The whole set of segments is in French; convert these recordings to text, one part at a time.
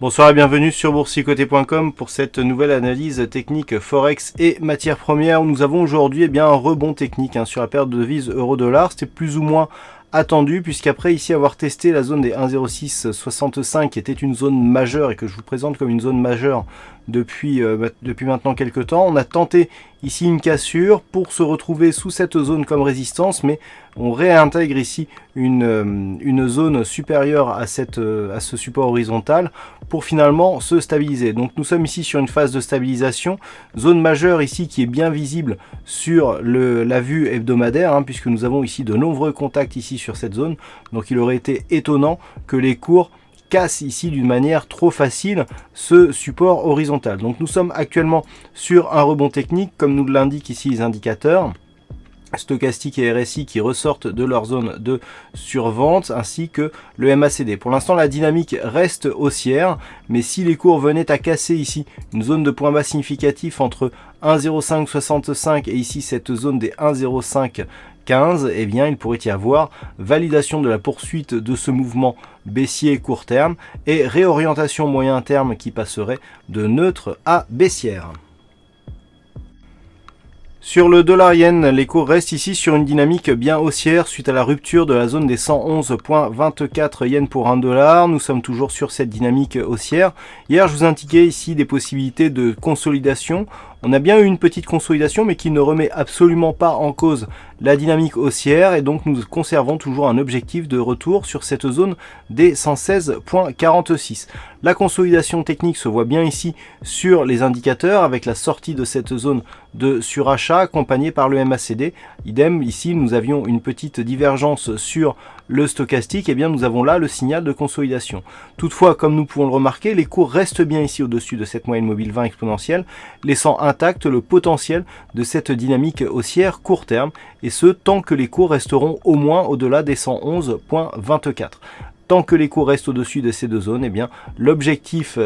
Bonsoir et bienvenue sur boursicoté.com pour cette nouvelle analyse technique Forex et matières premières. Nous avons aujourd'hui un rebond technique sur la paire de devises euro-dollar. C'était plus ou moins attendu puisqu'après ici avoir testé la zone des 1,0665 qui était une zone majeure et que je vous présente comme une zone majeure depuis maintenant quelques temps, on a tenté ici une cassure pour se retrouver sous cette zone comme résistance, mais on réintègre ici une zone supérieure à ce support horizontal pour finalement se stabiliser. Donc nous sommes ici sur une phase de stabilisation, zone majeure ici qui est bien visible sur la vue hebdomadaire, puisque nous avons ici de nombreux contacts ici sur cette zone. Donc il aurait été étonnant que les cours casse ici d'une manière trop facile ce support horizontal. Donc nous sommes actuellement sur un rebond technique comme nous l'indiquent ici les indicateurs stochastique et RSI qui ressortent de leur zone de survente ainsi que le MACD. Pour l'instant la dynamique reste haussière, mais si les cours venaient à casser ici une zone de point bas significatif entre 1,0565 et ici cette zone des 1,0515, eh bien il pourrait y avoir validation de la poursuite de ce mouvement baissier court terme et réorientation moyen terme qui passerait de neutre à baissière. Sur le dollar-yen, les cours restent ici sur une dynamique bien haussière suite à la rupture de la zone des 111,24 yens pour 1 dollar. Nous sommes toujours sur cette dynamique haussière. Hier, je vous indiquais ici des possibilités de consolidation. On a bien eu une petite consolidation, mais qui ne remet absolument pas en cause la dynamique haussière. Et donc, nous conservons toujours un objectif de retour sur cette zone des 116,46. La consolidation technique se voit bien ici sur les indicateurs avec la sortie de cette zone de surachat accompagnée par le MACD. Idem, ici, nous avions une petite divergence sur le stochastique. Et bien, nous avons là le signal de consolidation. Toutefois, comme nous pouvons le remarquer, les cours restent bien ici au-dessus de cette moyenne mobile 20 exponentielle, laissant intact le potentiel de cette dynamique haussière court terme, et ce tant que les cours resteront au moins au-delà des 111,24. Tant que les cours restent au-dessus de ces deux zones, eh bien l'objectif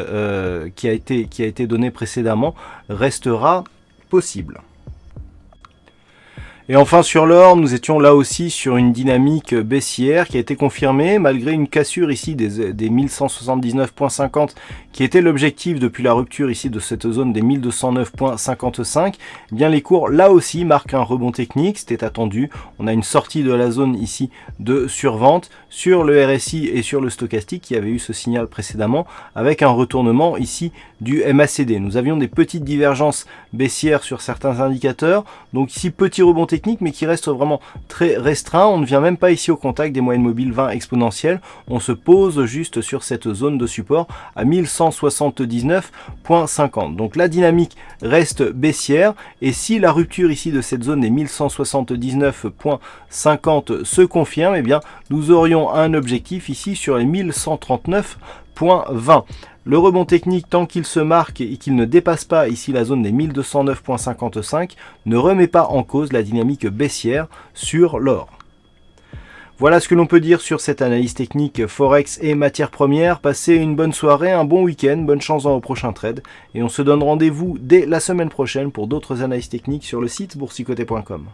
qui a été donné précédemment restera possible. Et enfin sur l'or, nous étions là aussi sur une dynamique baissière qui a été confirmée malgré une cassure ici des 1179,50 qui était l'objectif depuis la rupture ici de cette zone des 1209,55. Eh bien les cours là aussi marquent un rebond technique, c'était attendu. On a une sortie de la zone ici de survente sur le RSI et sur le stochastique qui avait eu ce signal précédemment avec un retournement ici du MACD. Nous avions des petites divergences baissières sur certains indicateurs, donc ici petit rebond technique mais qui reste vraiment très restreint. On ne vient même pas ici au contact des moyennes mobiles 20 exponentielles, on se pose juste sur cette zone de support à 1179,50. donc la dynamique reste baissière et si la rupture ici de cette zone des 1179,50 se confirme, eh bien nous aurions un objectif ici sur les 1139,20. Le rebond technique, tant qu'il se marque et qu'il ne dépasse pas ici la zone des 1209,55, ne remet pas en cause la dynamique baissière sur l'or. Voilà ce que l'on peut dire sur cette analyse technique Forex et matières premières. Passez une bonne soirée, un bon week-end, bonne chance dans vos prochains trades. Et on se donne rendez-vous dès la semaine prochaine pour d'autres analyses techniques sur le site boursicoté.com.